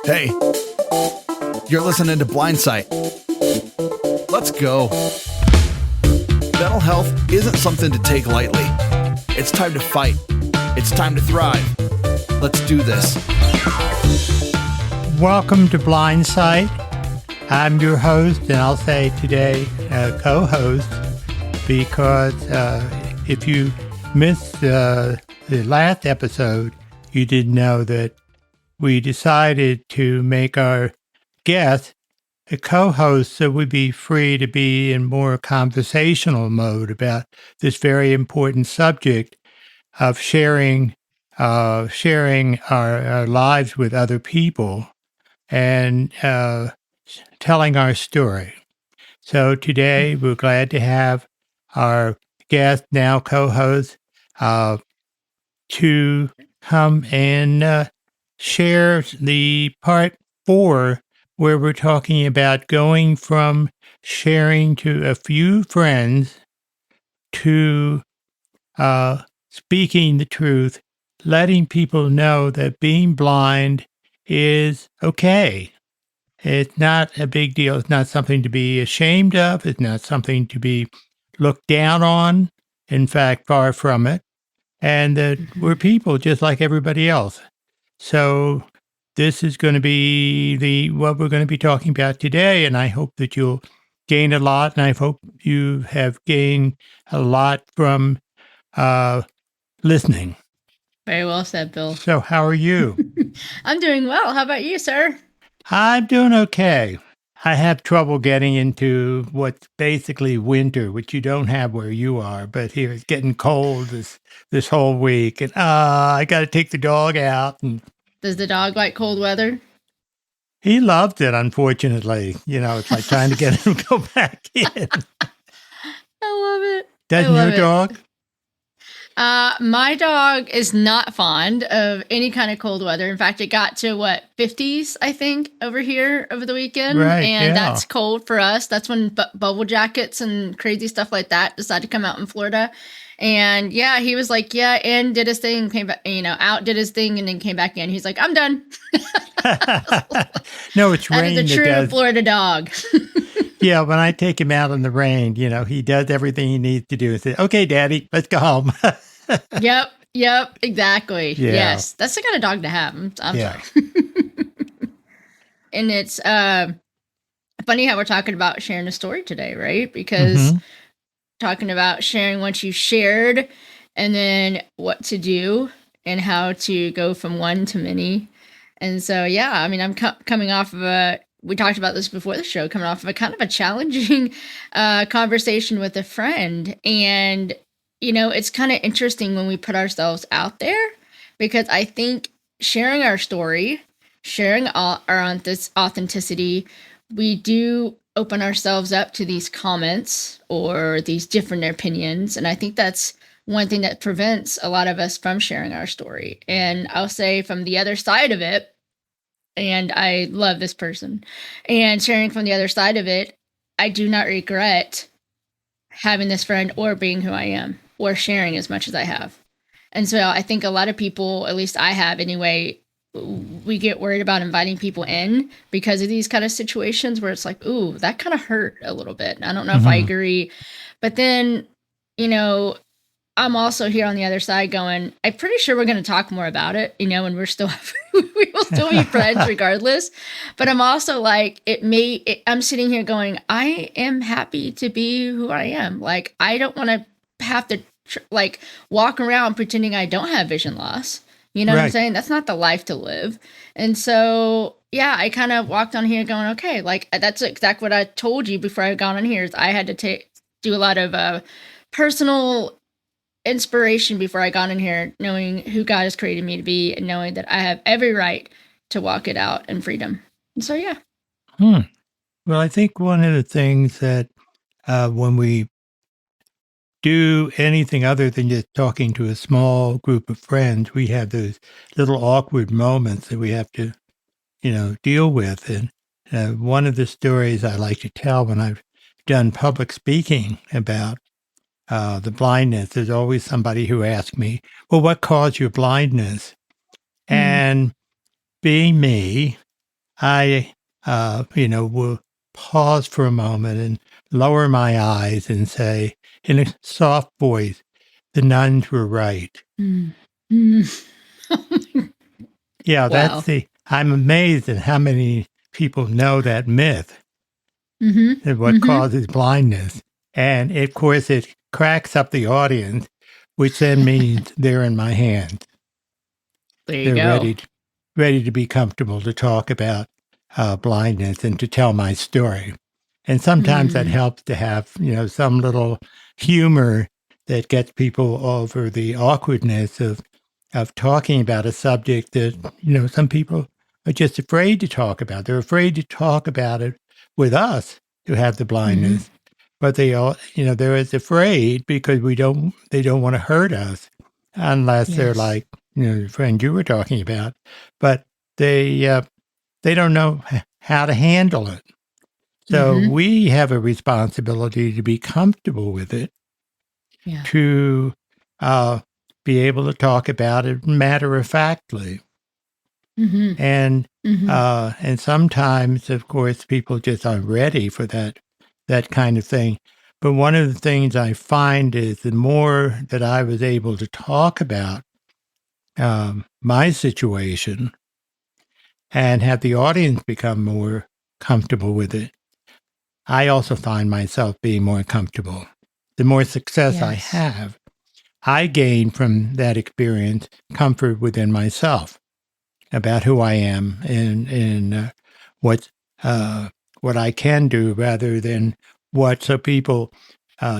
Hey, you're listening to Blindsight. Let's go. Mental health isn't something to take lightly. It's time to fight. It's time to thrive. Let's do this. Welcome to Blindsight. I'm your host, and I'll say today co-host, because if you missed the last episode, you didn't know that we decided to make our guest a co-host so we'd be free to be in more conversational mode about this very important subject of sharing our lives with other people and telling our story. So today we're glad to have our guest, now co-host, to come and share the part 4, where we're talking about going from sharing to a few friends to speaking the truth, letting people know that being blind is okay. It's not a big deal. It's not something to be ashamed of. It's not something to be looked down on. In fact, far from it. And that we're people just like everybody else. So this is going to be what we're going to be talking about today, and I hope that you'll gain a lot, and I hope you have gained a lot from listening. Very well said, Bill. So how are you? I'm doing well. How about you, sir? I'm doing okay. I have trouble getting into what's basically winter, which you don't have where you are, but here it's getting cold this whole week, and I got to take the dog out. And does the dog like cold weather? He loved it, unfortunately. You know, it's like trying to get him to go back in. I love it. Doesn't your dog? My dog is not fond of any kind of cold weather. In fact, it got to 50s, I think, over here over the weekend. Right, and that's cold for us. That's when bubble jackets and crazy stuff like that decided to come out in Florida. And yeah, he was like, yeah, and did his thing, came back, out, did his thing, and then came back in. He's like, I'm done. No, it's rain. That is a true Florida dog. Yeah, when I take him out in the rain, he does everything he needs to do and says, okay, Daddy, let's go home. Yep, exactly. Yeah. Yes, that's the kind of dog to have. I'm sorry. And it's funny how we're talking about sharing a story today, right? Because talking about sharing once you've shared, and then what to do and how to go from one to many. And so, yeah, I mean, I'm coming off of we talked about this before the show, coming off of a kind of a challenging conversation with a friend. And, it's kind of interesting when we put ourselves out there, because I think sharing our story, sharing our authenticity, we do open ourselves up to these comments or these different opinions. And I think that's one thing that prevents a lot of us from sharing our story. And I'll say from the other side of it, and I love this person, and sharing from the other side of it, I do not regret having this friend or being who I am or sharing as much as I have. And so I think a lot of people, at least I have anyway, we get worried about inviting people in because of these kind of situations where it's like, ooh, that kind of hurt a little bit. I don't know if I agree. But then, I'm also here on the other side going, I'm pretty sure we're going to talk more about it, and we're still, we will still be friends regardless. But I'm also like, I'm sitting here going, I am happy to be who I am. Like, I don't want to have to walk around pretending I don't have vision loss. You know what I'm saying? That's not the life to live. And so, yeah, I kind of walked on here going, okay, like that's exactly what I told you before I got on here, is I had to do a lot of personal inspiration before I got in here, knowing who God has created me to be and knowing that I have every right to walk it out in freedom. And so, yeah. Well, I think one of the things that when we do anything other than just talking to a small group of friends, we have those little awkward moments that we have to, deal with. And one of the stories I like to tell when I've done public speaking about the blindness, there's always somebody who asks me, well, what caused your blindness? And being me, I, will pause for a moment and lower my eyes and say in a soft voice, the nuns were right. Mm. Mm. Yeah, Wow. I'm amazed at how many people know that myth Mm-hmm. of what Mm-hmm. causes blindness. And of course, it cracks up the audience, which then means they're in my hands. There you They're go. ready to be comfortable to talk about blindness and to tell my story. And sometimes that Mm. helps to have, some little humor that gets people over the awkwardness of talking about a subject that, some people are just afraid to talk about. They're afraid to talk about it with us who have the Mm-hmm. blindness, but they all, they're as afraid because they don't want to hurt us unless they're Yes. like, the friend you were talking about, but they don't know how to handle it. So Mm-hmm. we have a responsibility to be comfortable with it, Yeah. to uh, be able to talk about it matter of factly. Mm-hmm. And Mm-hmm. and sometimes, of course, people just aren't ready for that kind of thing. But one of the things I find is the more that I was able to talk about my situation and have the audience become more comfortable with it, I also find myself being more comfortable. The more success I Yes. have, I gain from that experience comfort within myself about who I am and what what I can do rather than what so people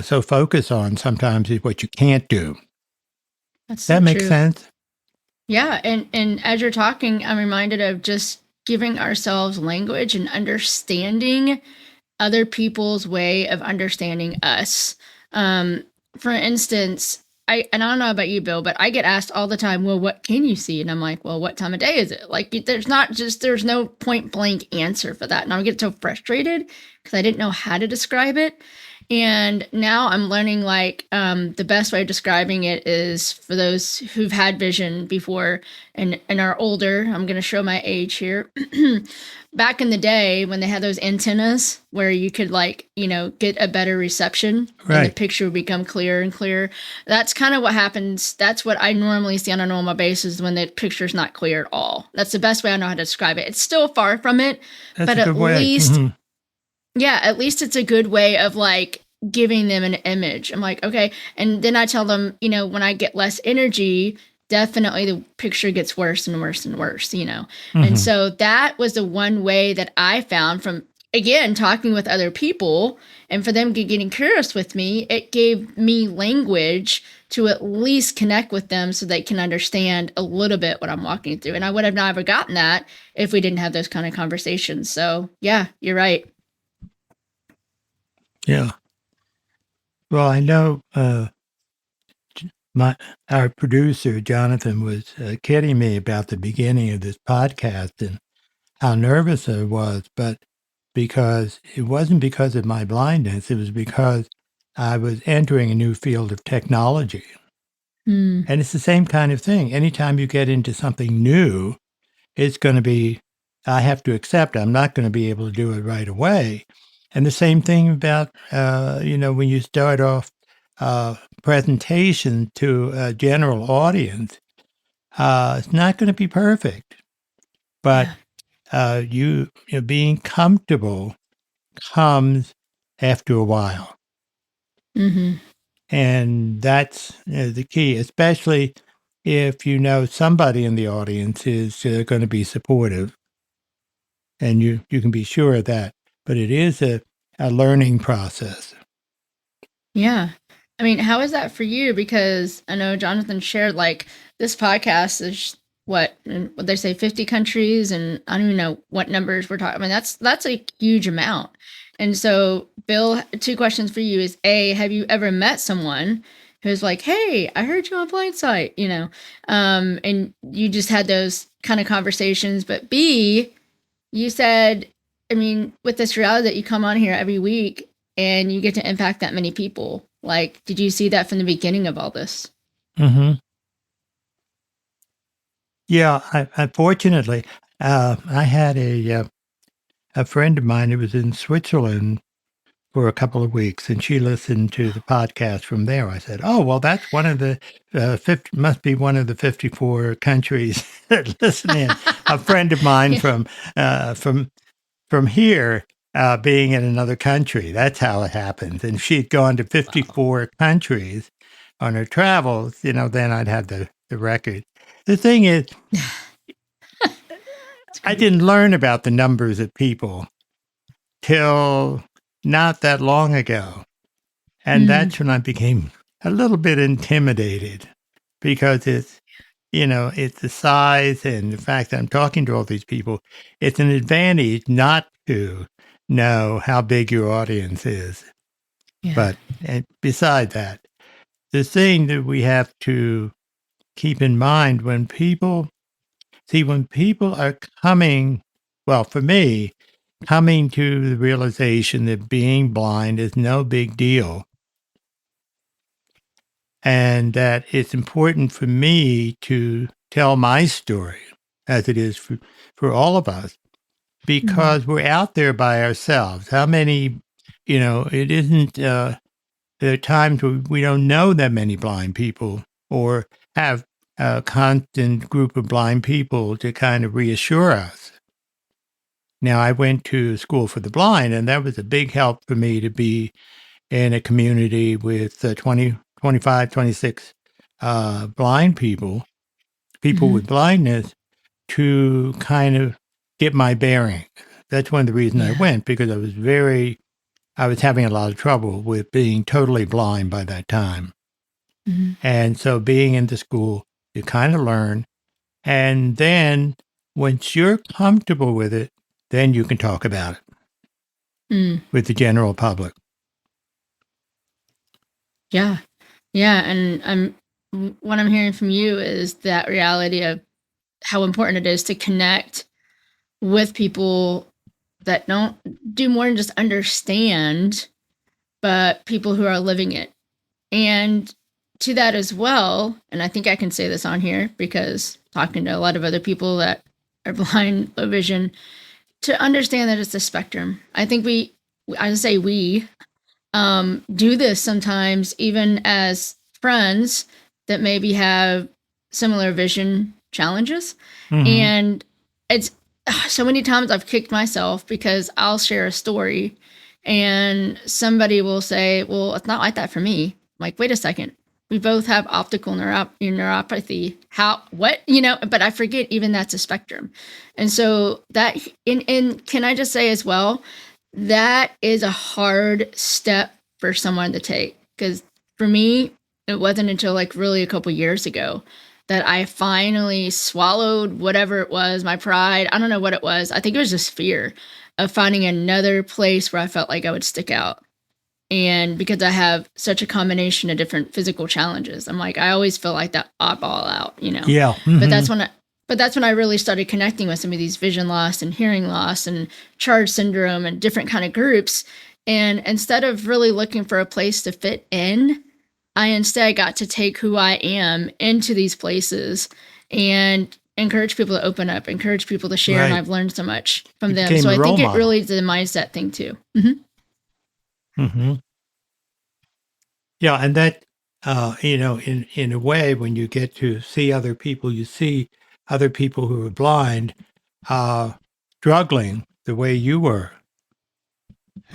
so focus on sometimes is what you can't do. That's so That makes true. sense? Yeah, and as you're talking, I'm reminded of just giving ourselves language and understanding other people's way of understanding us. Um, for instance, I don't know about you, Bill, but I get asked all the time, "Well, what can you see?" And I'm like, "Well, what time of day is it?" Like, there's no point blank answer for that, and I get so frustrated because I didn't know how to describe it. And now I'm learning like the best way of describing it is for those who've had vision before and are older. I'm going to show my age here. Back in the day when they had those antennas where you could like, get a better reception and the Right. picture would become clearer and clearer. That's kind of what happens. That's what I normally see on a normal basis when the picture's not clear at all. That's the best way I know how to describe it. It's still far from it, That's but a good at way. least Hmm. yeah, at least it's a good way of like giving them an image. I'm like, okay. And then I tell them, when I get less energy, definitely the picture gets worse and worse and worse. And Hmm. so that was the one way that I found from, again, talking with other people and for them getting curious with me, it gave me language to at least connect with them so they can understand a little bit what I'm walking through. And I would have never gotten that if we didn't have those kind of conversations. So yeah, you're right. Yeah. Well, I know my our producer Jonathan was kidding me about the beginning of this podcast and how nervous I was, but because it wasn't because of my blindness, it was because I was entering a new field of technology. Hmm. And it's the same kind of thing. Anytime you get into something new, it's going to be, I have to accept I'm not going to be able to do it right away. And the same thing about, when you start off presentation to a general audience, it's not going to be perfect, but Yeah. being comfortable comes after a while. Mm-hmm. And that's the key, especially if you know somebody in the audience is going to be supportive, and you can be sure of that. But it is a learning process. Yeah. I mean, how is that for you? Because I know Jonathan shared like this podcast is what they say 50 countries and I don't even know what numbers we're talking. I mean, that's a huge amount. And so, Bill, two questions for you is A, have you ever met someone who's like, "Hey, I heard you on Blindsight," and you just had those kind of conversations, but B, you said, I mean, with this reality that you come on here every week and you get to impact that many people. Like, did you see that from the beginning of all this? Hmm. Yeah, unfortunately, I had a friend of mine who was in Switzerland for a couple of weeks, and she listened to the podcast from there. I said, "Oh, well, that's one of the 50, must be one of the 54 countries that listen in." A friend of mine Yeah. from here, being in another country. That's how it happens. And if she'd gone to 54 countries on her travels, then I'd have the record. The thing is, I didn't learn about the numbers of people till not that long ago. And that's when I became a little bit intimidated because it's the size and the fact that I'm talking to all these people. It's an advantage not to know how big your audience is. Yeah. But beside that, the thing that we have to keep in mind when people are coming, well, for me, coming to the realization that being blind is no big deal and that it's important for me to tell my story as it is for all of us because we're out there by ourselves. How many, it isn't, there are times where we don't know that many blind people or have a constant group of blind people to kind of reassure us. Now, I went to school for the blind, and that was a big help for me to be in a community with 20, 25, 26 blind people with blindness to kind of get my bearing. That's one of the reasons I went, because I was having a lot of trouble with being totally blind by that time. And so being in the school, you kind of learn. And then once you're comfortable with it, then you can talk about it with the general public. Yeah. Yeah. And what I'm hearing from you is that reality of how important it is to connect with people that don't do more than just understand, but people who are living it. And to that as well, and I think I can say this on here because talking to a lot of other people that are blind, low vision, to understand that it's a spectrum. I think I say we do this sometimes, even as friends that maybe have similar vision challenges. And it's so many times I've kicked myself because I'll share a story and somebody will say, well, it's not like that for me. I'm like, wait a second. We both have optical neuropathy. How, what, but I forget even that's a spectrum. And so that, and can I just say as well, that is a hard step for someone to take. Because for me, it wasn't until like really a couple years ago that I finally swallowed whatever it was, my pride. I don't know what it was. I think it was just fear of finding another place where I felt like I would stick out. And because I have such a combination of different physical challenges, I'm like, I always feel like that oddball out, Yeah. But that's when I really started connecting with some of these vision loss and hearing loss and charge syndrome and different kind of groups. And instead of really looking for a place to fit in, I instead got to take who I am into these places and encourage people to open up, encourage people to share. Right. And I've learned so much from You them. became So a I role think it model. really is a mindset thing too. Yeah, and that, in a way, when you get to see other people, you see other people who are blind struggling the way you were,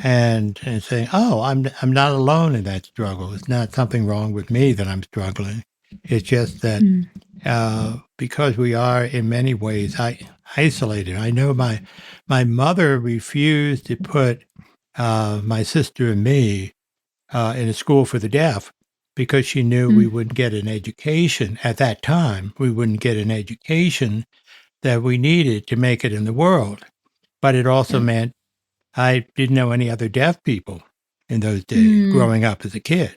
and saying, "Oh, I'm not alone in that struggle. It's not something wrong with me that I'm struggling. It's just that because we are in many ways isolated. I know my mother refused to put my sister and me in a school for the deaf because she knew we wouldn't get an education at that time. We wouldn't get an education that we needed to make it in the world. But it also meant I didn't know any other deaf people in those days growing up as a kid.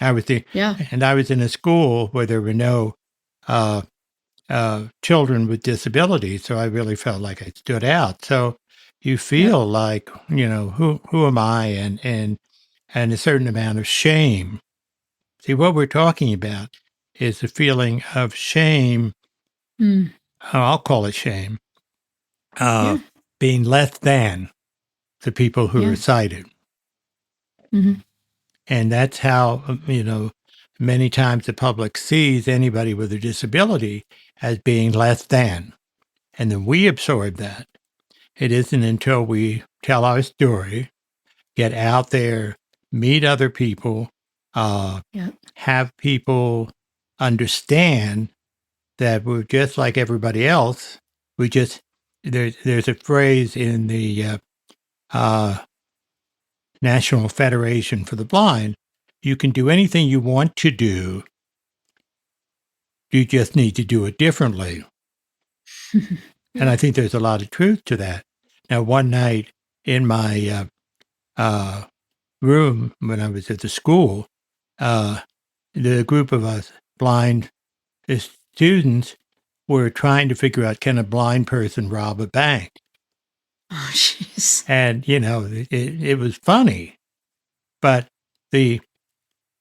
I was in a school where there were no children with disabilities, so I really felt like I stood out. So you feel like, who am I, and a certain amount of shame. See, what we're talking about is the feeling of shame. I'll call it shame Yeah. being less than the people who are sighted. Mm-hmm. And that's how, many times the public sees anybody with a disability as being less than. And then we absorb that. It isn't until we tell our story, get out there, meet other people, have people understand that we're just like everybody else. There's a phrase in the National Federation for the Blind. You can do anything you want to do. You just need to do it differently. And I think there's a lot of truth to that. Now, one night in my room when I was at the school, the group of us blind students were trying to figure out, can a blind person rob a bank? Oh, jeez. And, it was funny. But the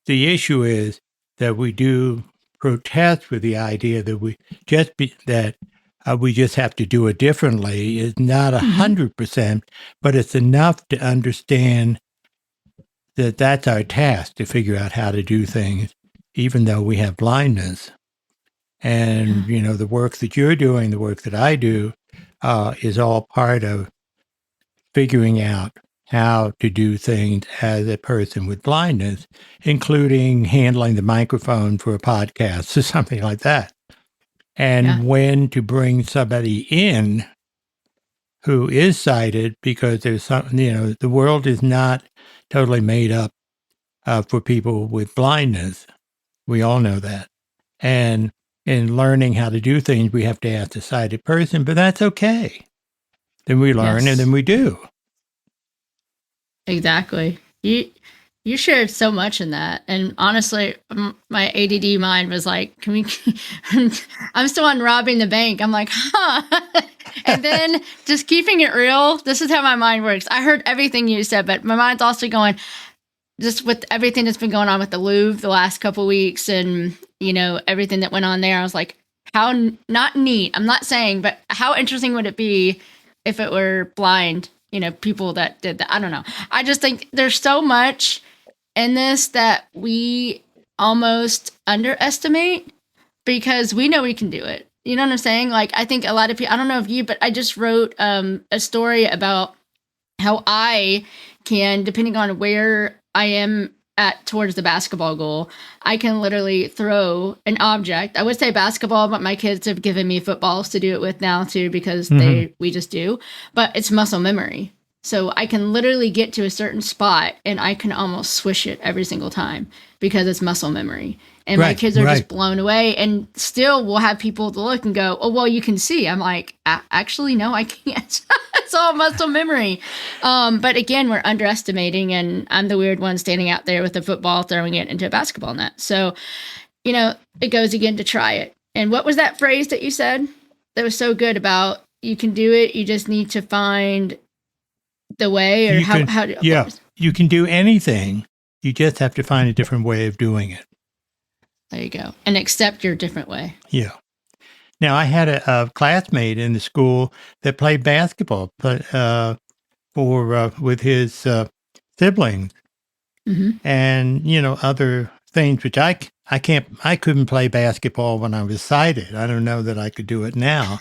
issue is that we do protest with the idea that we just have to do it differently is not 100%, but it's enough to understand that that's our task, to figure out how to do things, even though we have blindness. And, the work that you're doing, the work that I do, is all part of figuring out how to do things as a person with blindness, including handling the microphone for a podcast or something like that. And when to bring somebody in who is sighted, because there's something, the world is not totally made up for people with blindness. We all know that. And in learning how to do things, we have to ask the sighted person, but that's okay. Then we learn and then we do. Exactly. You shared so much in that, and honestly, my ADD mind was like, "Can we?" I'm still on robbing the bank. I'm like, "Huh," and then just keeping it real. This is how my mind works. I heard everything you said, but my mind's also going, just with everything that's been going on with the Louvre the last couple weeks, and everything that went on there. I was like, how not neat. I'm not saying, but how interesting would it be if it were blind? People that did that. I don't know. I just think there's so much in this that we almost underestimate because we know we can do it. You know what I'm saying? Like, I think a lot of people, I don't know if you, but I just wrote a story about how I can, depending on where I am at towards the basketball goal, I can literally throw an object. I would say basketball, but my kids have given me footballs to do it with now too, because we just do, but it's muscle memory. So I can literally get to a certain spot and I can almost swish it every single time because it's muscle memery. And my kids are just blown away, and still we'll have people to look and go, "Oh, well, you can see." I'm like, actually, no, I can't. It's all muscle memory. But again, we're underestimating, and I'm the weird one standing out there with a football, throwing it into a basketball net. So, it goes again to try it. And what was that phrase that you said that was so good about you can do it? You just need to find the way, or you can do anything. You just have to find a different way of doing it. There you go. And accept your different way. Yeah. Now, I had a classmate in the school that played basketball with his siblings, and other things which I couldn't play basketball when I was sighted. I don't know that I could do it now,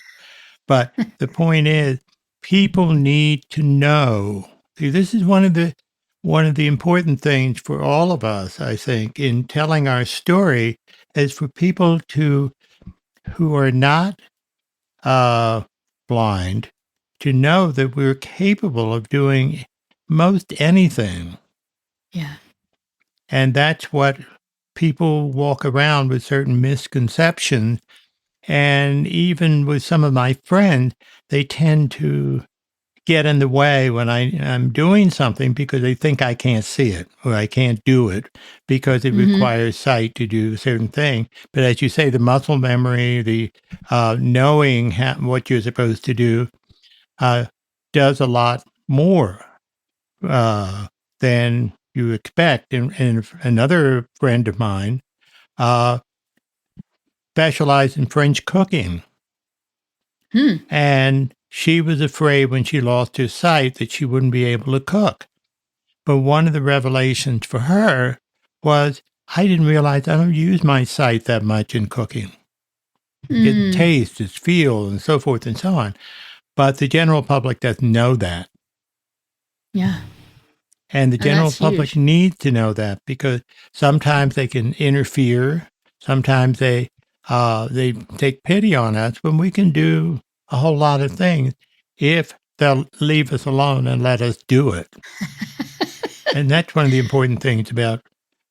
but the point is, people need to know. See, this is one of the important things for all of us, I think, in telling our story, is for people who are not blind to know that we're capable of doing most anything. Yeah. And that's what people walk around with, certain misconceptions. And even with some of my friends, they tend to get in the way when I'm doing something because they think I can't see it or I can't do it because it requires sight to do a certain thing. But as you say, the muscle memory, the knowing what you're supposed to do does a lot more than you expect. And another friend of mine specialized in French cooking. And she was afraid when she lost her sight that she wouldn't be able to cook. But one of the revelations for her was, I didn't realize I don't use my sight that much in cooking. It tastes, it feels, and so forth and so on. But the general public doesn't know that. Yeah. And the general that's public huge. needs to know that, because sometimes they can interfere. Sometimes they take pity on us when we can do a whole lot of things if they'll leave us alone and let us do it. And that's one of the important things about,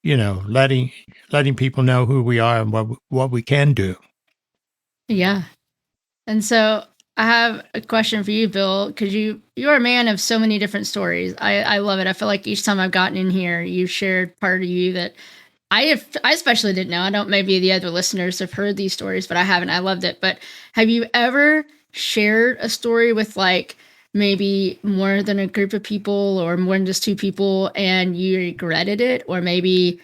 letting people know who we are and what we can do. Yeah. And so I have a question for you, Bill, because you're a man of so many different stories. I love it. I feel like each time I've gotten in here, you've shared part of you that I especially didn't know. I don't, maybe the other listeners have heard these stories, but I haven't. I loved it. But have you ever shared a story with like maybe more than a group of people or more than just two people and you regretted it? Or maybe,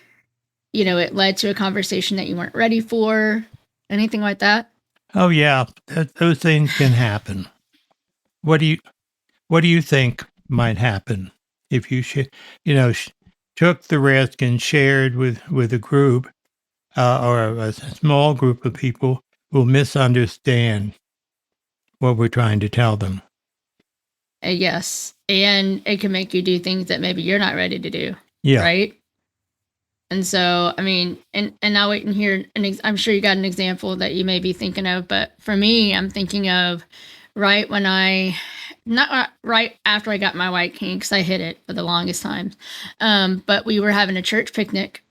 it led to a conversation that you weren't ready for? Anything like that? Oh yeah, those things can happen. What do you think might happen if you took the risk and shared with a group or a small group of people who misunderstand what we're trying to tell them? Yes. And it can make you do things that maybe you're not ready to do. Yeah. Right. And so, I mean, and I'll wait and hear. I'm sure you got an example that you may be thinking of, but for me, I'm thinking of right when not right after I got my white cane, because I hid it for the longest time. But we were having a church picnic,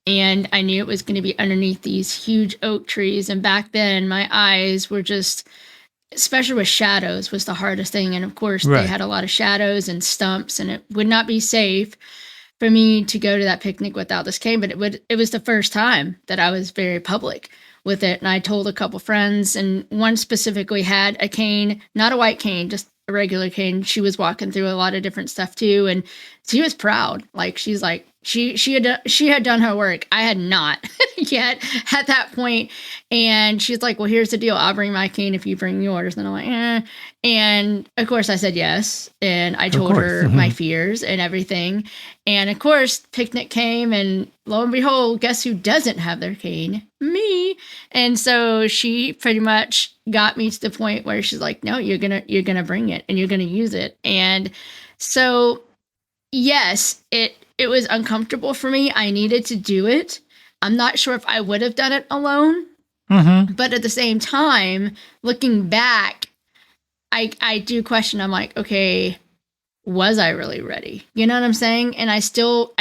and I knew it was going to be underneath these huge oak trees. And back then, my eyes were just, especially with shadows, was the hardest thing. And of course, Right. they had a lot of shadows and stumps, and it would not be safe for me to go to that picnic without this cane. But it was the first time that I was very public with it. And I told a couple friends, and one specifically had a cane, not a white cane, just a regular cane. She was walking through a lot of different stuff too. And she was proud. Like, she's like, she had done her work. I had not yet at that point. And she's like, well, here's the deal. I'll bring my cane if you bring yours. And I'm like, eh. And of course I said yes. And I told her my fears and everything. And of course, picnic came, and lo and behold, guess who doesn't have their cane? Me. And so she pretty much got me to the point where she's like, no, you're gonna bring it and you're gonna use it. And so yes, it was uncomfortable for me. I needed to do it. I'm not sure if I would have done it alone. Mm-hmm. But at the same time, looking back, I do question. I'm like, okay, was I really ready? You know what I'm saying? And I still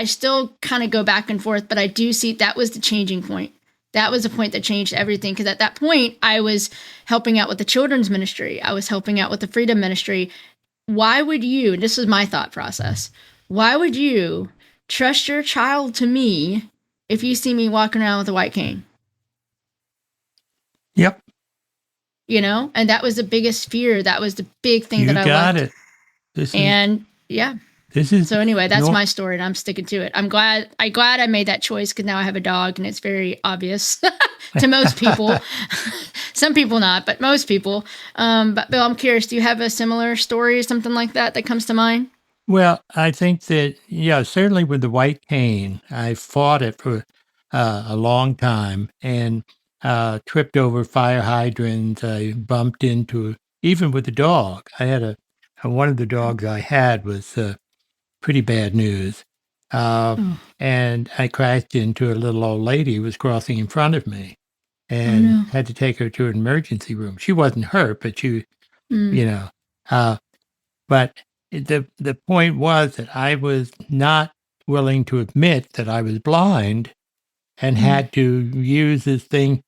kind of go back and forth, but I do see that was the changing point. That was the point that changed everything. Because at that point, I was helping out with the children's ministry. I was helping out with the freedom ministry. Why would you, and this was my thought process, why would you trust your child to me if you see me walking around with a white cane? Yep. And that was the biggest fear. That was the big thing You that I got loved. it. This is so anyway, that's my story, and I'm sticking to it. I'm glad I made that choice, because now I have a dog, and it's very obvious to most people. Some people not, but most people. But Bill, I'm curious, do you have a similar story or something like that comes to mind? Well, I think that, certainly with the white cane, I fought it for a long time, and tripped over fire hydrants. I bumped into, even with the dog. I had one of the dogs I had was pretty bad news. And I crashed into a little old lady who was crossing in front of me, and had to take her to an emergency room. She wasn't hurt, but but the point was that I was not willing to admit that I was blind and had to use this thing.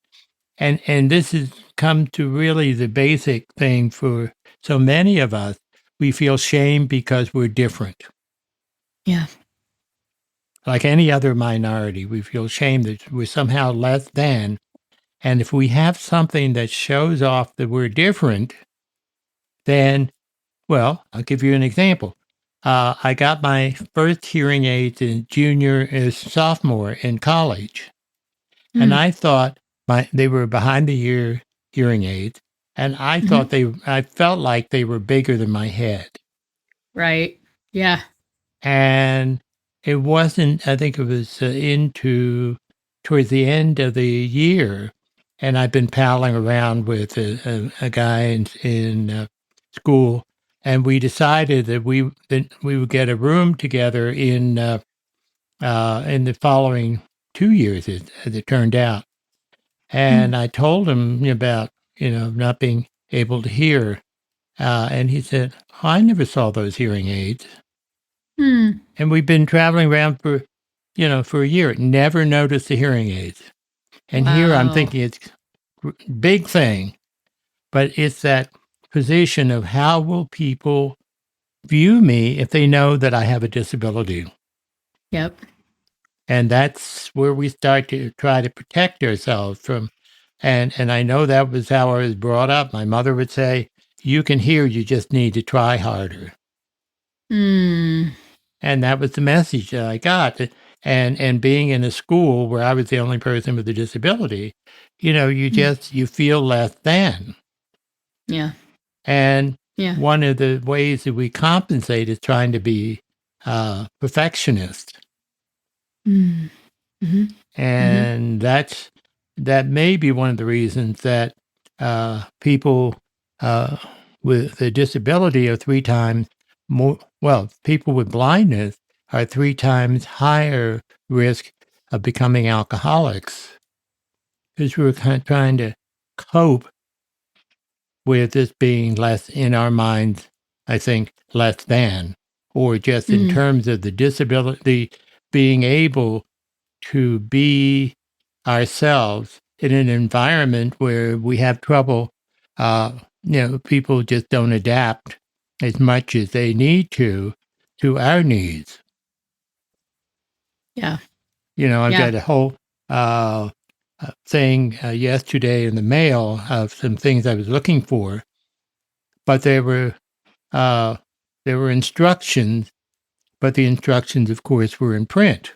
And this has come to really the basic thing for so many of us. We feel shame because we're different. Yeah. Like any other minority, we feel shame that we're somehow less than. And if we have something that shows off that we're different, then, well, I'll give you an example. I got my first hearing aids in sophomore in college. And I thought they were behind the ear hearing aids. And I thought I felt like they were bigger than my head. Right. Yeah. And it wasn't, I think it was towards the end of the year. And I've been palling around with a guy in school. And we decided that we would get a room together in the following 2 years, as it turned out. And I told him about, not being able to hear. And he said, "Oh, I never saw those hearing aids." Hmm. And we've been traveling around for a year, never noticed the hearing aids. And here I'm Wow. thinking it's a big thing, but it's that position of how will people view me if they know that I have a disability? Yep. And that's where we start to try to protect ourselves from. And I know that was how I was brought up. My mother would say, "You can hear, you just need to try harder." Hmm. And that was the message that I got. And being in a school where I was the only person with a disability, you feel less than. Yeah. And Yeah. one of the ways that we compensate is trying to be perfectionist. Mm-hmm. And that may be one of the reasons that people with a disability are 3 times more, well, people with blindness are 3 times higher risk of becoming alcoholics, because we're kind of trying to cope with this being less in our minds, I think, less than, or just in terms of the disability, being able to be ourselves in an environment where we have trouble. People just don't adapt as much as they need to our needs. Yeah. I've Yeah. got a whole thing yesterday in the mail of some things I was looking for, but uh, there were instructions, but the instructions, of course, were in print.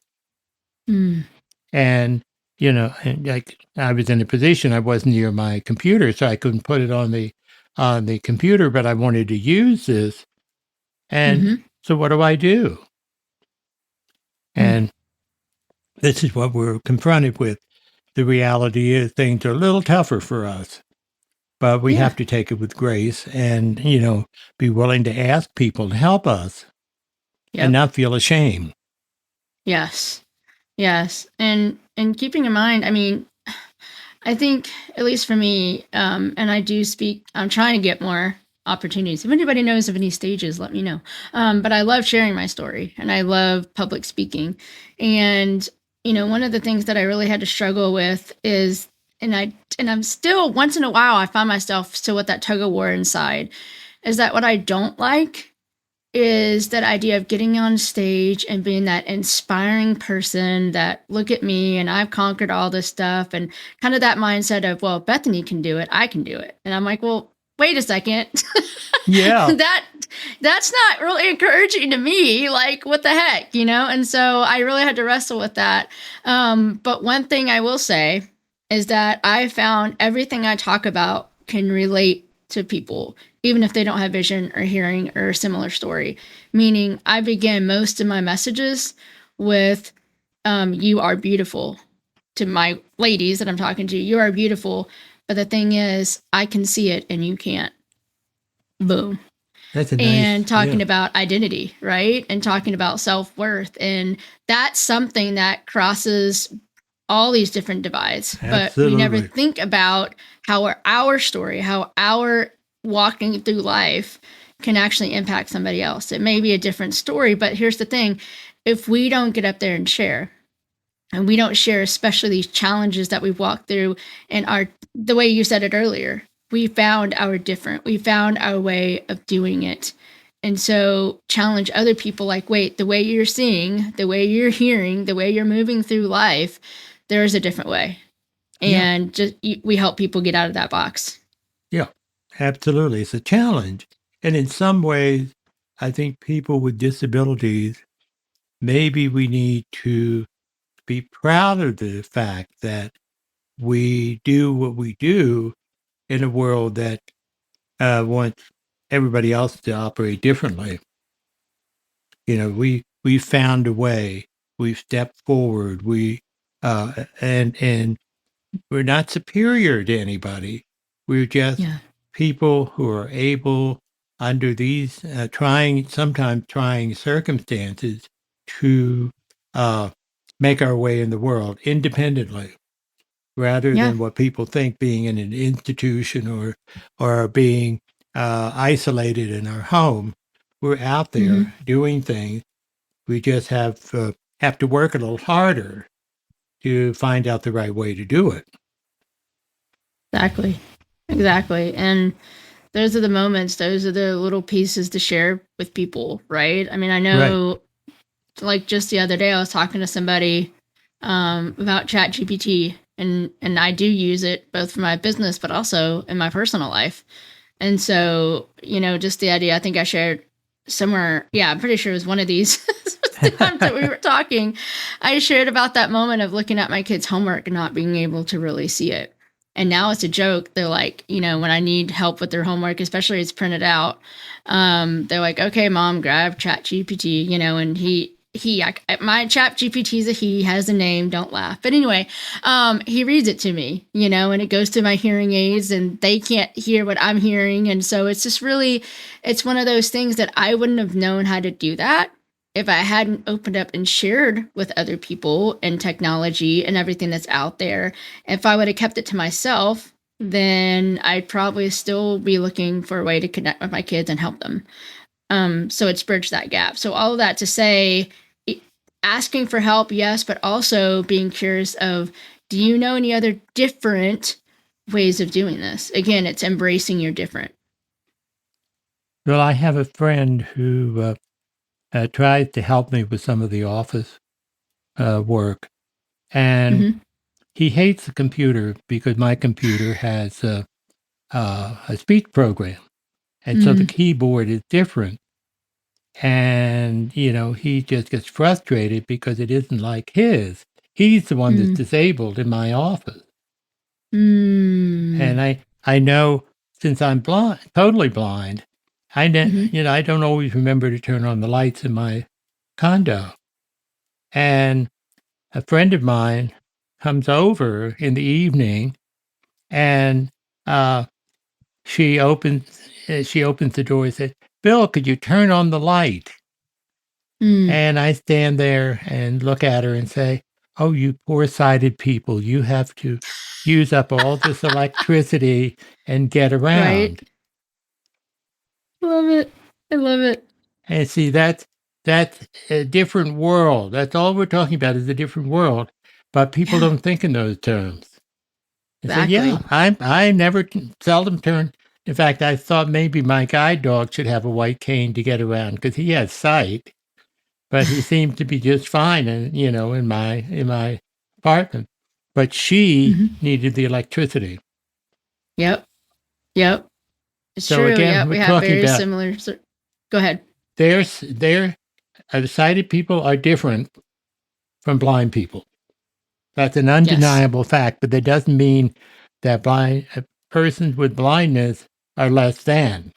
Mm. And, and I was in a position, I wasn't near my computer, so I couldn't put it on the computer, but I wanted to use this. And so what do I do? And this is what we're confronted with. The reality is things are a little tougher for us, but we Yeah. have to take it with grace and, be willing to ask people to help us and Yep. not feel ashamed. Yes. Yes. And keeping in mind, I mean, I think, at least for me, and I do speak, I'm trying to get more opportunities. If anybody knows of any stages, let me know. But I love sharing my story and I love public speaking. And, one of the things that I really had to struggle with is, and I'm still, once in a while, I find myself still with that tug of war inside, is that what I don't like is that idea of getting on stage and being that inspiring person that, look at me and I've conquered all this stuff, and kind of that mindset of, well, Bethany can do it, I can do it. And I'm like, well, wait a second. Yeah. That's not really encouraging to me. Like, what the heck, And so I really had to wrestle with that. But one thing I will say is that I found everything I talk about can relate to people, even if they don't have vision or hearing or a similar story. Meaning, I begin most of my messages with, you are beautiful. To my ladies that I'm talking to, you are beautiful. But the thing is, I can see it and you can't. Boom. That's a And nice, talking yeah. about identity, right? And talking about self-worth. And that's something that crosses all these different divides. But we never Absolutely. think about how our story, how our walking through life can actually impact somebody else. It may be a different story, but here's the thing. If we don't get up there and share, and we don't share, especially these challenges that we've walked through, and the way you said it earlier, we found we found our way of doing it. And so challenge other people, like, wait, the way you're seeing, the way you're hearing, the way you're moving through life, there is a different way. And we help people get out of that box. Yeah, absolutely. It's a challenge. And in some ways, I think people with disabilities, maybe we need to be proud of the fact that we do what we do in a world that wants everybody else to operate differently. We found a way. We've stepped forward. And we're not superior to anybody. We're just people who are able, under these sometimes trying circumstances, to make our way in the world independently, rather Yeah. than what people think being in an institution or being isolated in our home. We're out there doing things. We just have to work a little harder to find out the right way to do it. Exactly. And those are the moments, those are the little pieces to share with people, right? I mean, I know, like just the other day, I was talking to somebody about ChatGPT, and I do use it both for my business, but also in my personal life. And so, just the idea, I think I shared somewhere, I'm pretty sure it was one of these times that we were talking, I shared about that moment of looking at my kids' homework and not being able to really see it. And now it's a joke. They're like, when I need help with their homework, especially it's printed out, they're like, okay, mom, grab ChatGPT, and my ChatGPT is a he, has a name, don't laugh. But anyway, he reads it to me, and it goes to my hearing aids and they can't hear what I'm hearing. And so it's just really, it's one of those things that I wouldn't have known how to do that if I hadn't opened up and shared with other people and technology and everything that's out there. If I would have kept it to myself, then I'd probably still be looking for a way to connect with my kids and help them. So it's bridged that gap. So all of that to say, asking for help, yes, but also being curious of, do you know any other different ways of doing this? Again, it's embracing your different. Well, I have a friend who tried to help me with some of the office work, and he hates the computer because my computer has a speech program, and so the keyboard is different. And, he just gets frustrated because it isn't like his. He's the one that's disabled in my office. And I know, since I'm blind, totally blind, I don't always remember to turn on the lights in my condo. And a friend of mine comes over in the evening, and she opens the door and says, "Bill, could you turn on the light?" And I stand there and look at her and say, "Oh, you poor sighted people, you have to use up all this electricity and get around." Right. Love it. I love it. And see, that's a different world. That's all we're talking about, is a different world. But people don't think in those terms. They say, "Yeah, I never seldom turn." In fact, I thought maybe my guide dog should have a white cane to get around because he has sight. But he seemed to be just fine, in my apartment. But she needed the electricity. Yep. It's So true. again, Yep. we're We have talking very about similar. Go ahead. the sighted people are different from blind people. That's an undeniable fact. But that doesn't mean that persons with blindness are less than.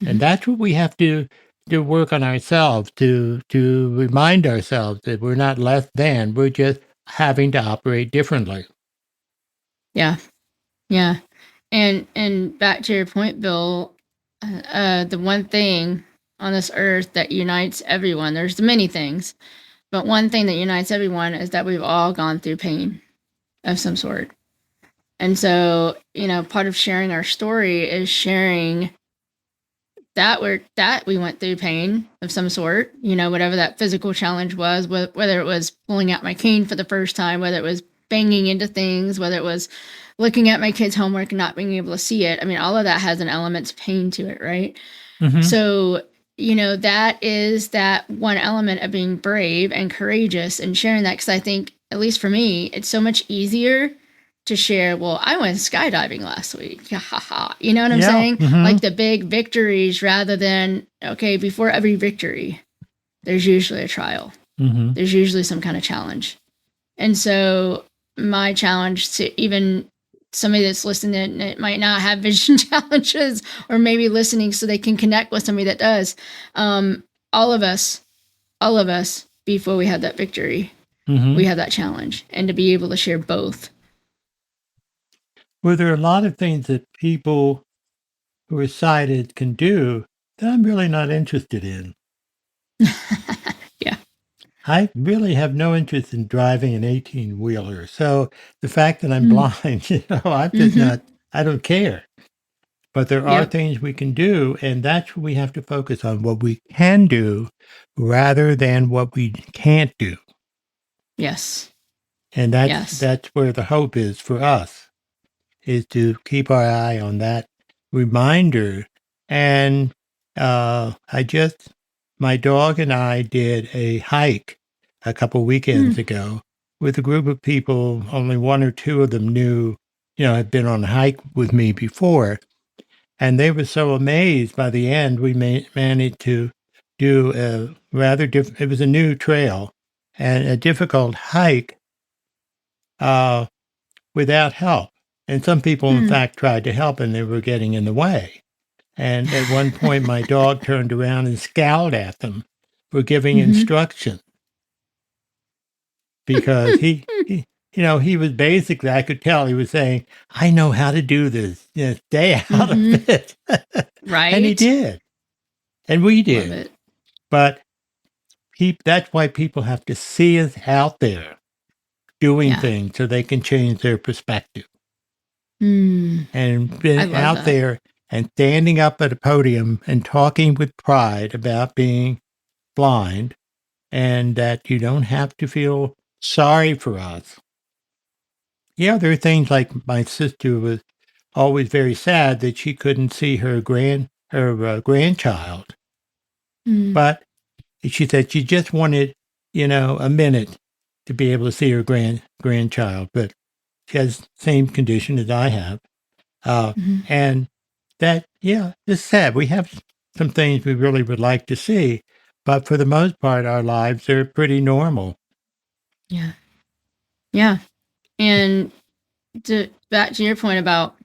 And that's what we have to work on ourselves, to remind ourselves that we're not less than. We're just having to operate differently. Yeah. And back to your point, Bill, the one thing on this earth that unites everyone, there's many things, but one thing that unites everyone is that we've all gone through pain of some sort. And so, part of sharing our story is sharing that we went through pain of some sort, whatever that physical challenge was, whether it was pulling out my cane for the first time, whether it was banging into things, whether it was looking at my kids' homework and not being able to see it. I mean, all of that has an element of pain to it, right? So, that is that one element of being brave and courageous and sharing that. Because I think, at least for me, it's so much easier to share, well, I went skydiving last week. You know what I'm saying? Like the big victories, rather than, okay, before every victory, there's usually a trial. There's usually some kind of challenge. And so my challenge to even somebody that's listening that might not have vision challenges, or maybe listening so they can connect with somebody that does. All of us, before we have that victory, we have that challenge, and to be able to share both. Well, there are a lot of things that people who are sighted can do that I'm really not interested in. Yeah. I really have no interest in driving an 18-wheeler. So the fact that I'm blind, I'm just not, I don't care. But there are things we can do, and that's what we have to focus on, what we can do rather than what we can't do. Yes. And that's where the hope is for us, is to keep our eye on that reminder. And my dog and I did a hike a couple weekends ago with a group of people. Only one or two of them knew, had been on a hike with me before. And they were so amazed by the end, we managed to do a rather different, it was a new trail and a difficult hike without help. And some people, in fact, tried to help and they were getting in the way. And at one point, my dog turned around and scowled at them for giving instruction. Because he was basically, I could tell he was saying, I know how to do this. Stay out of it. Right. And he did. And we did. Love it. But that's why people have to see us out there doing things so they can change their perspective. And being out there and standing up at a podium and talking with pride about being blind, and that you don't have to feel sorry for us. Yeah, there are things like my sister was always very sad that she couldn't see her grandchild. But she said she just wanted, a minute to be able to see her grandchild. But she has the same condition as I have. And that, it's sad. We have some things we really would like to see. But for the most part, our lives are pretty normal. Yeah. Yeah. And back to your point about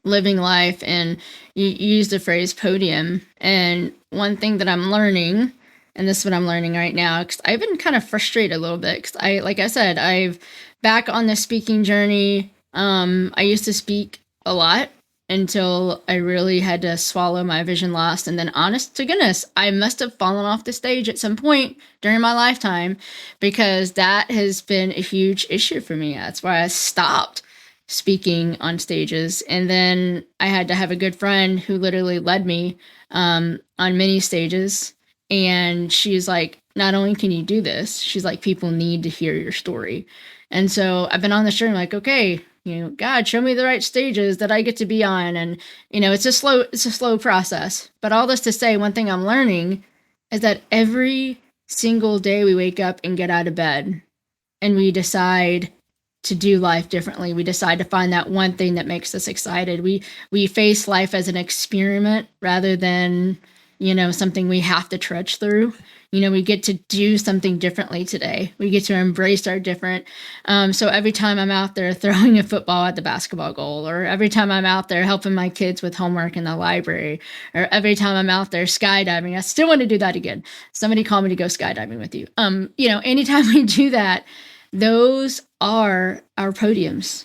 living life, and you used the phrase podium. And one thing that I'm learning, and this is what I'm learning right now, because I've been kind of frustrated a little bit, because like I said, I've back on the speaking journey. I used to speak a lot until I really had to swallow my vision loss. And then, honest to goodness, I must have fallen off the stage at some point during my lifetime, because that has been a huge issue for me. That's why I stopped speaking on stages. And then I had to have a good friend who literally led me on many stages. And she's like, not only can you do this, she's like, people need to hear your story. And so I've been on this journey like, okay, God, show me the right stages that I get to be on. And, it's a slow process. But all this to say, one thing I'm learning is that every single day we wake up and get out of bed and we decide to do life differently. We decide to find that one thing that makes us excited. We face life as an experiment rather than, something we have to trudge through. We get to do something differently today. We get to embrace our different. So every time I'm out there throwing a football at the basketball goal, or every time I'm out there helping my kids with homework in the library, or every time I'm out there skydiving, I still want to do that again. Somebody call me to go skydiving with you. Anytime we do that, those are our podiums.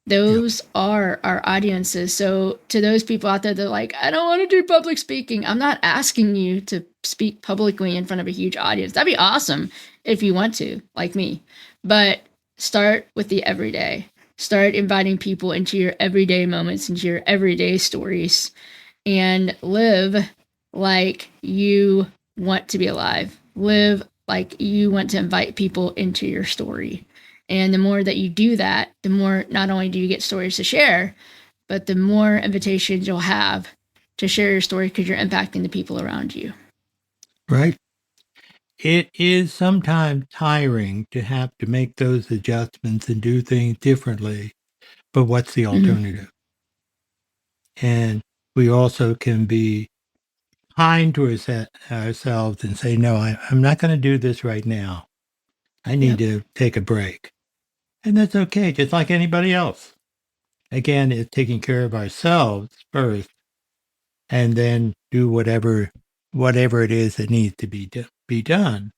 Those are our audiences. So to those people out there that are like, I don't want to do public speaking, I'm not asking you to speak publicly in front of a huge audience. That'd be awesome if you want to, like me. But start with the everyday. Start inviting people into your everyday moments, into your everyday stories, and live like you want to be alive. Live like you want to invite people into your story. And the more that you do that, the more not only do you get stories to share, but the more invitations you'll have to share your story, because you're impacting the people around you. Right. It is sometimes tiring to have to make those adjustments and do things differently, but what's the alternative? And we also can be kind to ourselves and say, no, I'm not going to do this right now. I need to take a break. And that's okay, just like anybody else. again, is taking care of ourselves first, and then do whatever it is that needs to be done.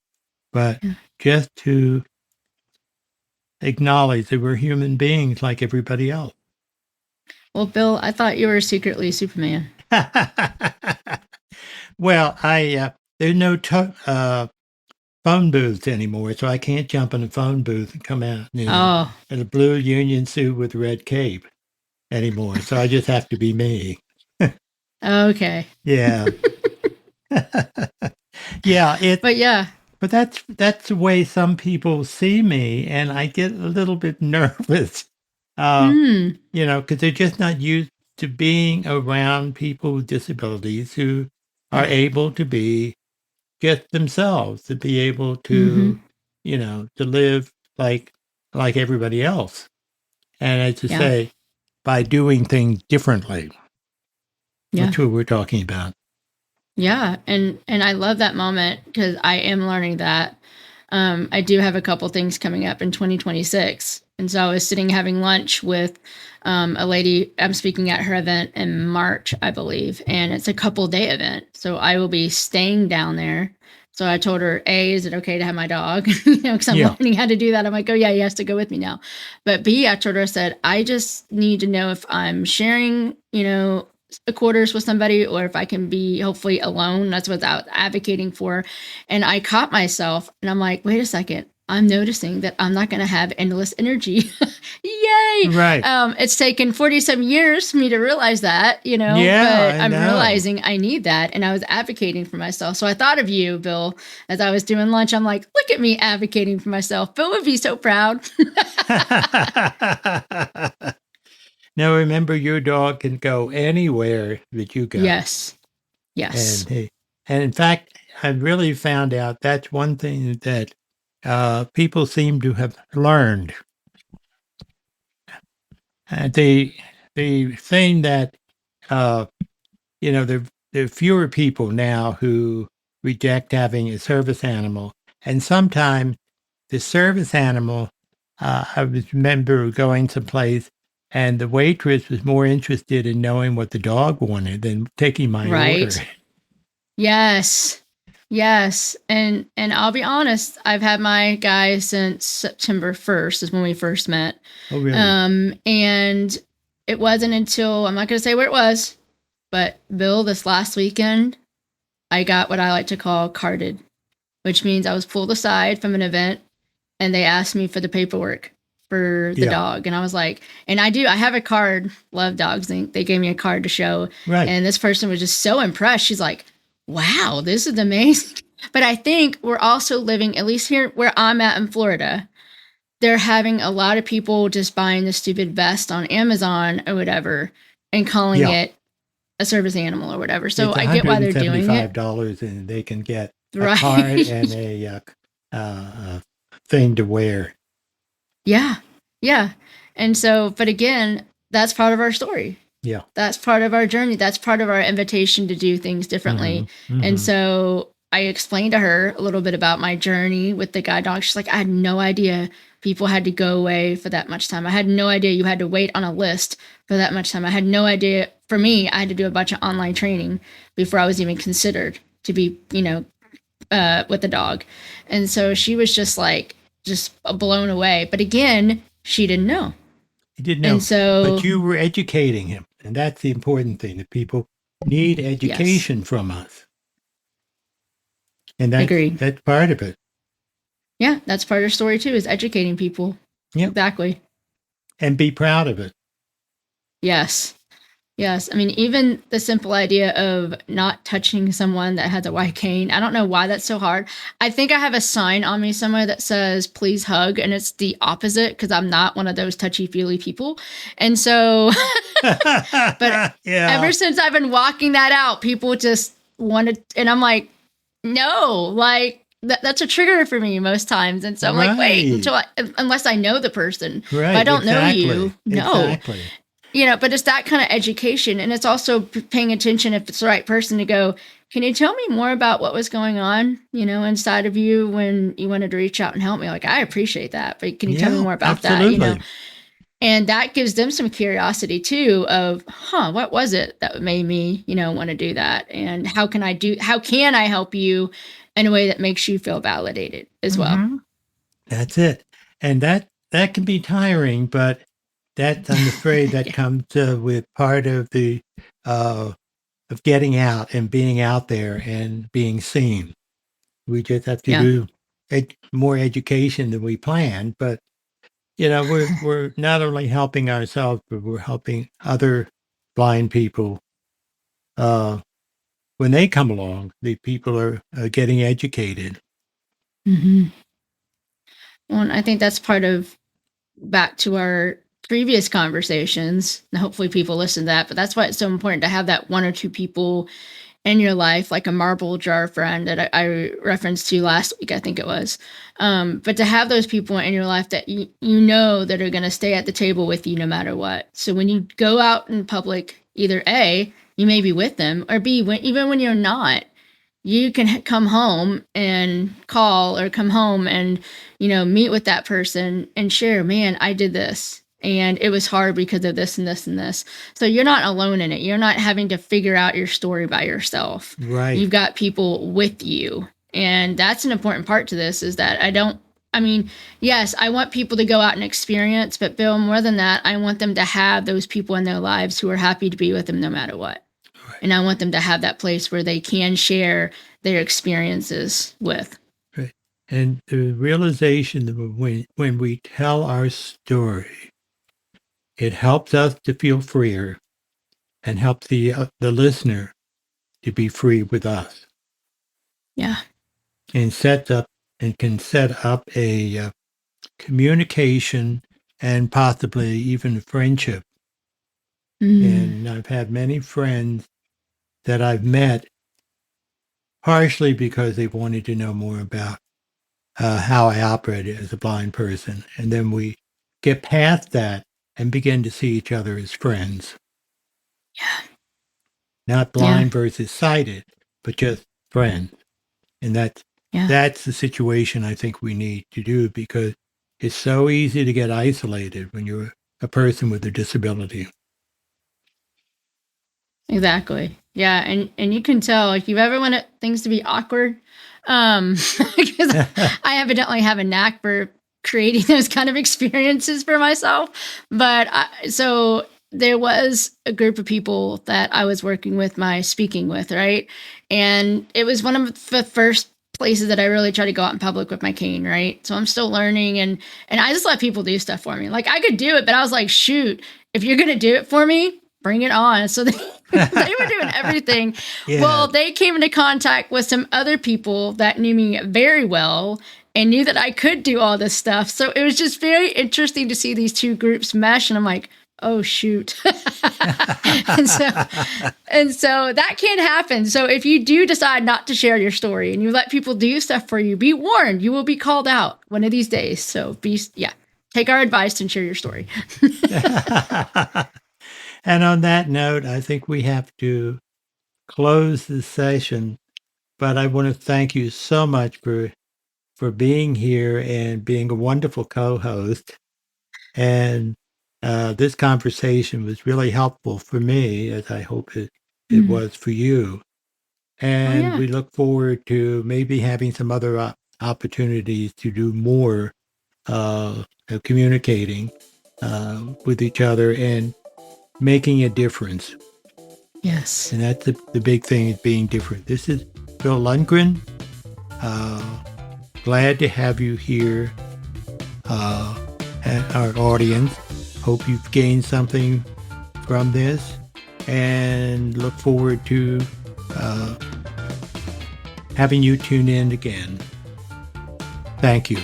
But Yeah. just to acknowledge that we're human beings like everybody else. Well, Bill, I thought you were secretly Superman. Well, there's no phone booths anymore, so I can't jump in a phone booth and come out, in a blue union suit with a red cape anymore. So I just have to be me. Okay. Yeah. Yeah. But yeah. But that's the way some people see me, and I get a little bit nervous, because they're just not used to being around people with disabilities who are able to be just themselves, to be able to, to live like everybody else, and as you say, by doing things differently. Yeah. That's what we're talking about. Yeah, and I love that moment because I am learning that. I do have a couple things coming up in 2026, and so I was sitting having lunch with a lady. I'm speaking at her event in March, I believe, and it's a couple-day event. So I will be staying down there. So I told her, A, is it okay to have my dog? Because I'm learning how to do that. I'm like, oh yeah, he has to go with me now. But B, I told her, I said, I just need to know if I'm sharing, quarters with somebody or if I can be hopefully alone. That's what I was advocating for. And I caught myself and I'm like, wait a second. I'm noticing that I'm not going to have endless energy. Yay. Right. It's taken 47 years for me to realize that, but I'm realizing I need that. And I was advocating for myself. So I thought of you, Bill, as I was doing lunch. I'm like, look at me advocating for myself. Bill would be so proud. Now, remember, your dog can go anywhere that you go. Yes. And in fact, I've really found out that's one thing that people seem to have learned. The thing that, there are fewer people now who reject having a service animal. And sometimes the service animal, I remember going someplace and the waitress was more interested in knowing what the dog wanted than taking my order. Yes. And I'll be honest, I've had my guy since September 1st is when we first met. Oh, really? And it wasn't until, I'm not going to say where it was, but Bill, this last weekend, I got what I like to call carded, which means I was pulled aside from an event and they asked me for the paperwork for the dog. And I was like, and I have a card, love dogs. They gave me a card to show. Right. And this person was just so impressed. She's like, wow, this is amazing. But I think we're also living, at least here where I'm at in Florida, they're having a lot of people just buying the stupid vest on Amazon or whatever and calling it a service animal or whatever. So I get why they're doing it. $175 and they can get a card and a thing to wear. Yeah. And so, but again, that's part of our story. Yeah. That's part of our journey. That's part of our invitation to do things differently. And so I explained to her a little bit about my journey with the guide dog. She's like, I had no idea people had to go away for that much time. I had no idea you had to wait on a list for that much time. I had no idea. For me, I had to do a bunch of online training before I was even considered to be, with the dog. And so she was just blown away. But again, she didn't know. He didn't know. And so, but you were educating him. And that's the important thing, that people need education from us. And that's part of it. Yeah, that's part of the story too, is educating people. Yeah. Exactly. And be proud of it. Yes. I mean, even the simple idea of not touching someone that has a white cane. I don't know why that's so hard. I think I have a sign on me somewhere that says, please hug. And it's the opposite because I'm not one of those touchy-feely people. And so, but ever since I've been walking that out, people just wanted, and I'm like, no, like that's a trigger for me most times. And so I'm like, wait, unless I know the person. Right, if I don't know you, no. Exactly. But it's that kind of education. And it's also paying attention if it's the right person to go, can you tell me more about what was going on, inside of you when you wanted to reach out and help me? Like, I appreciate that, but can you tell me more about that? And that gives them some curiosity too of, what was it that made me, want to do that? And how can I help you in a way that makes you feel validated as well? That's it. And that can be tiring, but I'm afraid that comes with part of the of getting out and being out there and being seen. We just have to Yeah. do more education than we planned, but we're not only helping ourselves, but we're helping other blind people. When they come along, the people are getting educated. Mm-hmm. Well, and I think that's part of back to our previous conversations. And hopefully people listen to that, but that's why it's so important to have that one or two people in your life, like a marble jar friend that I referenced to last week, I think it was. But to have those people in your life that you know that are going to stay at the table with you no matter what. So when you go out in public, either A, you may be with them, or B, even when you're not, you can come home and call or come home and, meet with that person and share, man, I did this and it was hard because of this and this and this. So you're not alone in it. You're not having to figure out your story by yourself. Right. You've got people with you. And that's an important part to this is that yes, I want people to go out and experience, but Bill, more than that, I want them to have those people in their lives who are happy to be with them no matter what. Right. And I want them to have that place where they can share their experiences with. Right. And the realization that when we tell our story, it helps us to feel freer and helps the listener to be free with us. Yeah. And can set up a communication and possibly even friendship. And I've had many friends that I've met partially because they wanted to know more about how I operated as a blind person. And then we get past that and begin to see each other as friends. Yeah. Not blind versus sighted, but just friends. And that's the situation I think we need to do, because it's so easy to get isolated when you're a person with a disability. Exactly. Yeah, and you can tell if you ever want things to be awkward, because I evidently have a knack for creating those kind of experiences for myself. But so there was a group of people that I was working with my speaking with, right? And it was one of the first places that I really try to go out in public with my cane, right? So I'm still learning and I just let people do stuff for me. Like I could do it, but I was like, shoot, if you're gonna do it for me, bring it on. So they were doing everything. Yeah. Well, they came into contact with some other people that knew me very well and knew that I could do all this stuff. So it was just very interesting to see these two groups mesh. And I'm like, oh, shoot. and so that can happen. So if you do decide not to share your story and you let people do stuff for you, be warned, you will be called out one of these days. So take our advice and share your story. And on that note, I think we have to close the session. But I want to thank you so much for being here and being a wonderful co-host. And this conversation was really helpful for me, as I hope it was for you. And we look forward to maybe having some other opportunities to do more communicating with each other and making a difference. Yes. And that's the big thing, is being different. This is Bill Lundgren. Glad to have you here at our audience. Hope you've gained something from this and look forward to having you tune in again. Thank you.